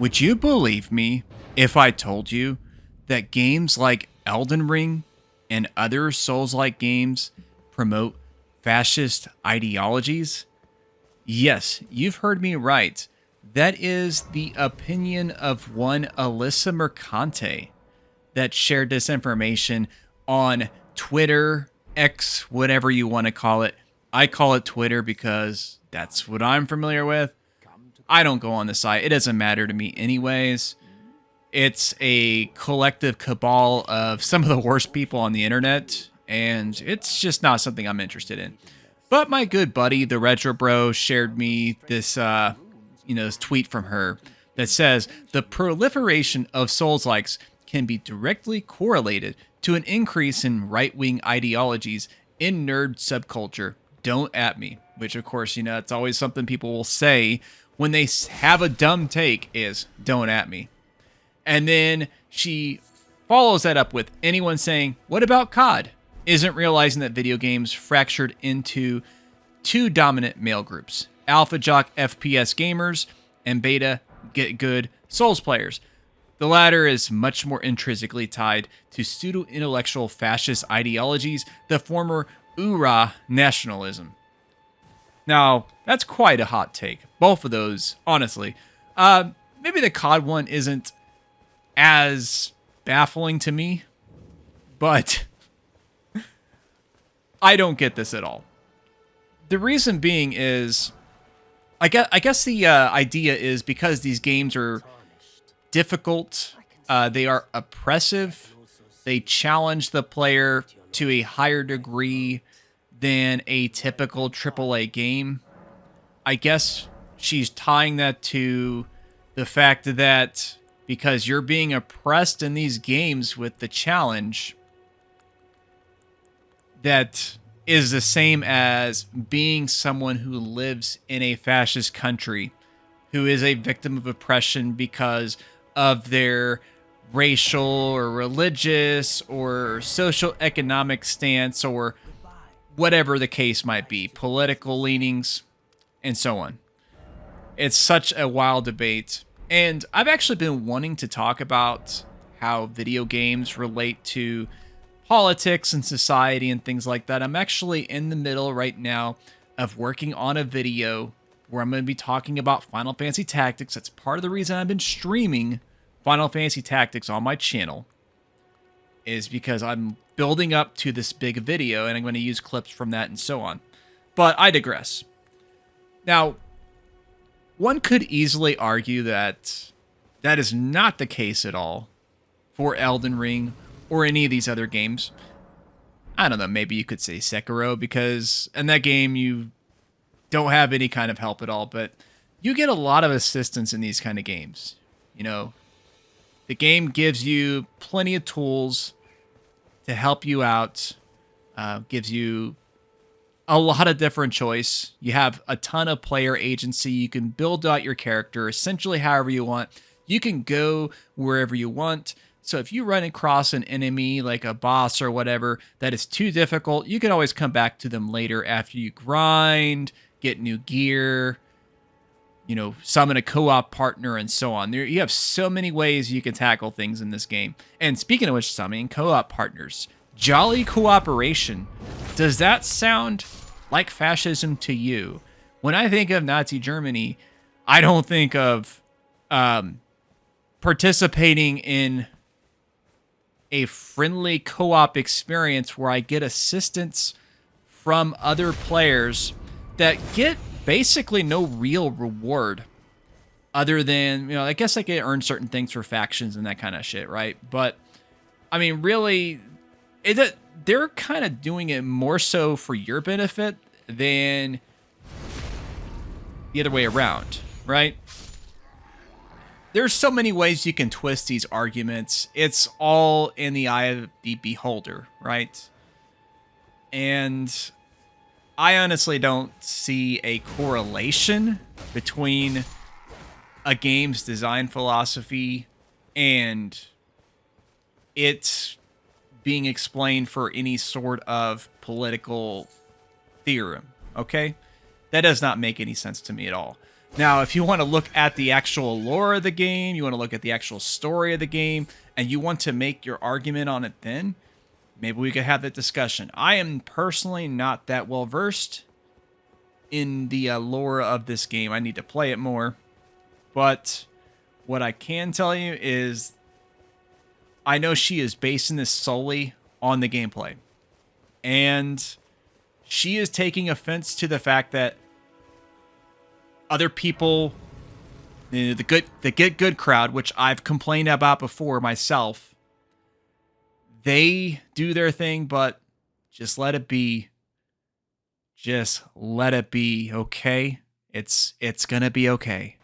Would you believe me if I told you that games like Elden Ring and other Souls-like games promote fascist ideologies? Yes, you've heard me right. That is the opinion of one Alyssa Mercante that shared this information on Twitter, X, whatever you want to call it. I call it Twitter because that's what I'm familiar with. I don't go on the site. It doesn't matter to me anyways. It's a collective cabal of some of the worst people on the internet, and it's just not something I'm interested in. But my good buddy, the Retro Bro, shared me this, this tweet from her that says the proliferation of Souls-likes can be directly correlated to an increase in right-wing ideologies in nerd subculture. Don't at me, which of course, it's always something people will say when they have a dumb take is don't at me. And then she follows that up with anyone saying, what about COD? Isn't realizing that video games fractured into two dominant male groups, alpha jock FPS gamers and beta get good Souls players. The latter is much more intrinsically tied to pseudo-intellectual fascist ideologies, the former Ura nationalism. Now, that's quite a hot take. Both of those, honestly. Maybe the COD one isn't as baffling to me, but I don't get this at all. The reason being is, I guess the idea is because these games are difficult, they are oppressive, they challenge the player to a higher degree than a typical AAA game. I guess she's tying that to the fact that because you're being oppressed in these games with the challenge, that is the same as being someone who lives in a fascist country, who is a victim of oppression because of their racial or religious or social economic stance or whatever the case might be, political leanings, and so on. It's such a wild debate. And I've actually been wanting to talk about how video games relate to politics and society and things like that. I'm actually in the middle right now of working on a video where I'm going to be talking about Final Fantasy Tactics. That's part of the reason I've been streaming Final Fantasy Tactics on my channel, is because I'm building up to this big video and I'm going to use clips from that and so on. But I digress. Now, one could easily argue that that is not the case at all for Elden Ring or any of these other games. I don't know, maybe you could say Sekiro, because in that game you don't have any kind of help at all, but you get a lot of assistance in these kind of games. The game gives you plenty of tools to help you out, gives you a lot of different choice. You have a ton of player agency. You can build out your character essentially however you want. You can go wherever you want. So if you run across an enemy like a boss or whatever that is too difficult, you can always come back to them later after you grind, get new gear, summon a co-op partner and so on. You have so many ways you can tackle things in this game. And speaking of which, summoning co-op partners, jolly cooperation. Does that sound like fascism to you? When I think of Nazi Germany, I don't think of participating in a friendly co-op experience where I get assistance from other players that get basically no real reward other than, I guess I can earn certain things for factions and that kind of shit, right? But, I mean, really, they're kind of doing it more so for your benefit than the other way around, right? There's so many ways you can twist these arguments. It's all in the eye of the beholder, right? And I honestly don't see a correlation between a game's design philosophy and it being explained for any sort of political theorem, okay? That does not make any sense to me at all. Now, if you want to look at the actual lore of the game, you want to look at the actual story of the game, and you want to make your argument on it, then maybe we could have that discussion. I am personally not that well versed in the lore of this game. I need to play it more. But what I can tell you is I know she is basing this solely on the gameplay. And she is taking offense to the fact that other people, the get good crowd, which I've complained about before myself, they do their thing, but just let it be. Just let it be, okay? It's gonna be okay.